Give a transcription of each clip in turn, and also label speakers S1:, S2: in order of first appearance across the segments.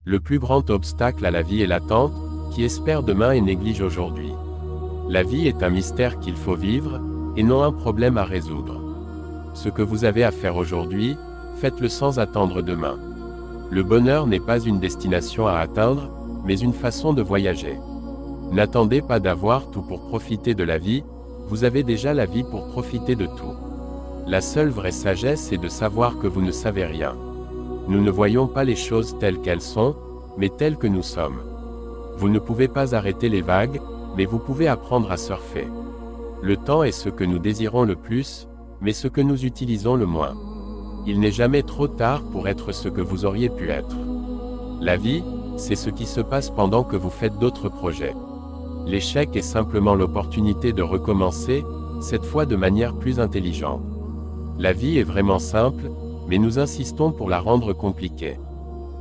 S1: Le plus grand obstacle à la vie est l'attente, qui espère demain et néglige aujourd'hui. La vie est un mystère qu'il faut vivre, et non un problème à résoudre. Ce que vous avez à faire aujourd'hui, faites-le sans attendre demain. Le bonheur n'est pas une destination à atteindre, mais une façon de voyager. N'attendez pas d'avoir tout pour profiter de la vie, vous avez déjà la vie pour profiter de tout. La seule vraie sagesse est de savoir que vous ne savez rien. Nous ne voyons pas les choses telles qu'elles sont, mais telles que nous sommes. Vous ne pouvez pas arrêter les vagues, mais vous pouvez apprendre à surfer. Le temps est ce que nous désirons le plus, mais ce que nous utilisons le moins. Il n'est jamais trop tard pour être ce que vous auriez pu être. La vie, c'est ce qui se passe pendant que vous faites d'autres projets. L'échec est simplement l'opportunité de recommencer, cette fois de manière plus intelligente. La vie est vraiment simple, mais nous insistons pour la rendre compliquée.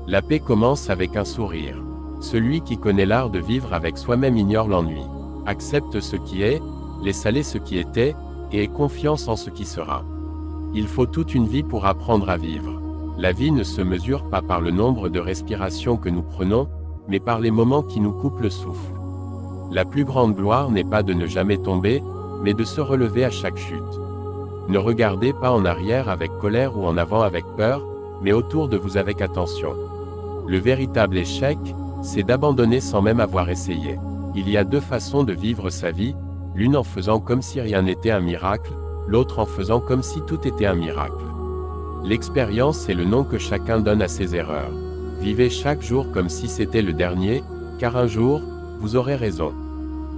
S1: La paix commence avec un sourire. Celui qui connaît l'art de vivre avec soi-même ignore l'ennui. Accepte ce qui est, laisse aller ce qui était, et aie confiance en ce qui sera. Il faut toute une vie pour apprendre à vivre. La vie ne se mesure pas par le nombre de respirations que nous prenons, mais par les moments qui nous coupent le souffle. La plus grande gloire n'est pas de ne jamais tomber, mais de se relever à chaque chute. Ne regardez pas en arrière avec colère ou en avant avec peur, mais autour de vous avec attention. Le véritable échec, c'est d'abandonner sans même avoir essayé. Il y a deux façons de vivre sa vie, l'une en faisant comme si rien n'était un miracle, l'autre en faisant comme si tout était un miracle. L'expérience est le nom que chacun donne à ses erreurs. Vivez chaque jour comme si c'était le dernier, car un jour, vous aurez raison.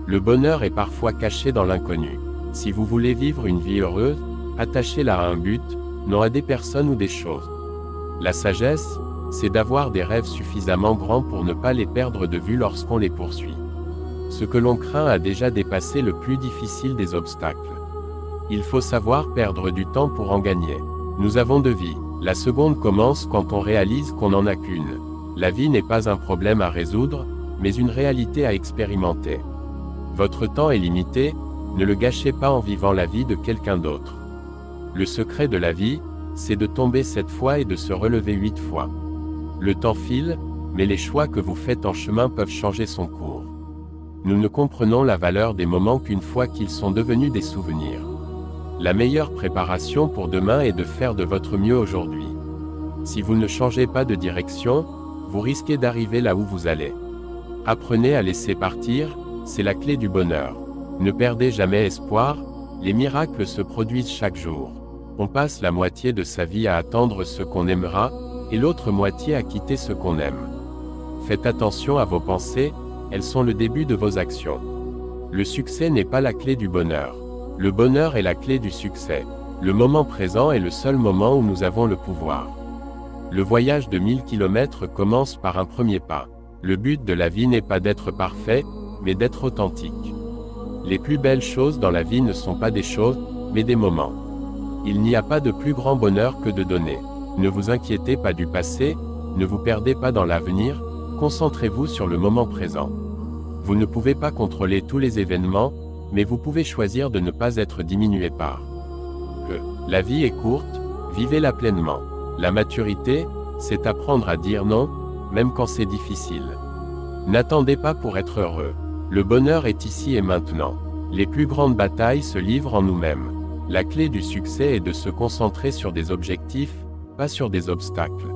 S1: Le bonheur est parfois caché dans l'inconnu. Si vous voulez vivre une vie heureuse, attachez-la à un but, non à des personnes ou des choses. La sagesse, c'est d'avoir des rêves suffisamment grands pour ne pas les perdre de vue lorsqu'on les poursuit. Ce que l'on craint a déjà dépassé le plus difficile des obstacles. Il faut savoir perdre du temps pour en gagner. Nous avons deux vies. La seconde commence quand on réalise qu'on n'en a qu'une. La vie n'est pas un problème à résoudre, mais une réalité à expérimenter. Votre temps est limité, ne le gâchez pas en vivant la vie de quelqu'un d'autre. Le secret de la vie, c'est de tomber 7 fois et de se relever 8 fois. Le temps file, mais les choix que vous faites en chemin peuvent changer son cours. Nous ne comprenons la valeur des moments qu'une fois qu'ils sont devenus des souvenirs. La meilleure préparation pour demain est de faire de votre mieux aujourd'hui. Si vous ne changez pas de direction, vous risquez d'arriver là où vous allez. Apprenez à laisser partir, c'est la clé du bonheur. Ne perdez jamais espoir, les miracles se produisent chaque jour. On passe la moitié de sa vie à attendre ce qu'on aimera, et l'autre moitié à quitter ce qu'on aime. Faites attention à vos pensées, elles sont le début de vos actions. Le succès n'est pas la clé du bonheur. Le bonheur est la clé du succès. Le moment présent est le seul moment où nous avons le pouvoir. Le voyage de 1000 km commence par un premier pas. Le but de la vie n'est pas d'être parfait, mais d'être authentique. Les plus belles choses dans la vie ne sont pas des choses, mais des moments. Il n'y a pas de plus grand bonheur que de donner. Ne vous inquiétez pas du passé, ne vous perdez pas dans l'avenir, concentrez-vous sur le moment présent. Vous ne pouvez pas contrôler tous les événements, mais vous pouvez choisir de ne pas être diminué par eux. La vie est courte, vivez-la pleinement. La maturité, c'est apprendre à dire non, même quand c'est difficile. N'attendez pas pour être heureux. Le bonheur est ici et maintenant. Les plus grandes batailles se livrent en nous-mêmes. La clé du succès est de se concentrer sur des objectifs, pas sur des obstacles.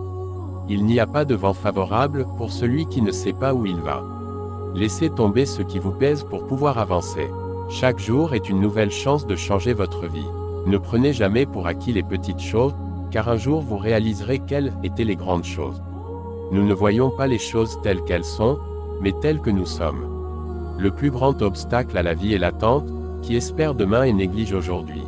S1: Il n'y a pas de vent favorable pour celui qui ne sait pas où il va. Laissez tomber ce qui vous pèse pour pouvoir avancer. Chaque jour est une nouvelle chance de changer votre vie. Ne prenez jamais pour acquis les petites choses, car un jour vous réaliserez quelles étaient les grandes choses. Nous ne voyons pas les choses telles qu'elles sont, mais telles que nous sommes. Le plus grand obstacle à la vie est l'attente, qui espère demain et néglige aujourd'hui.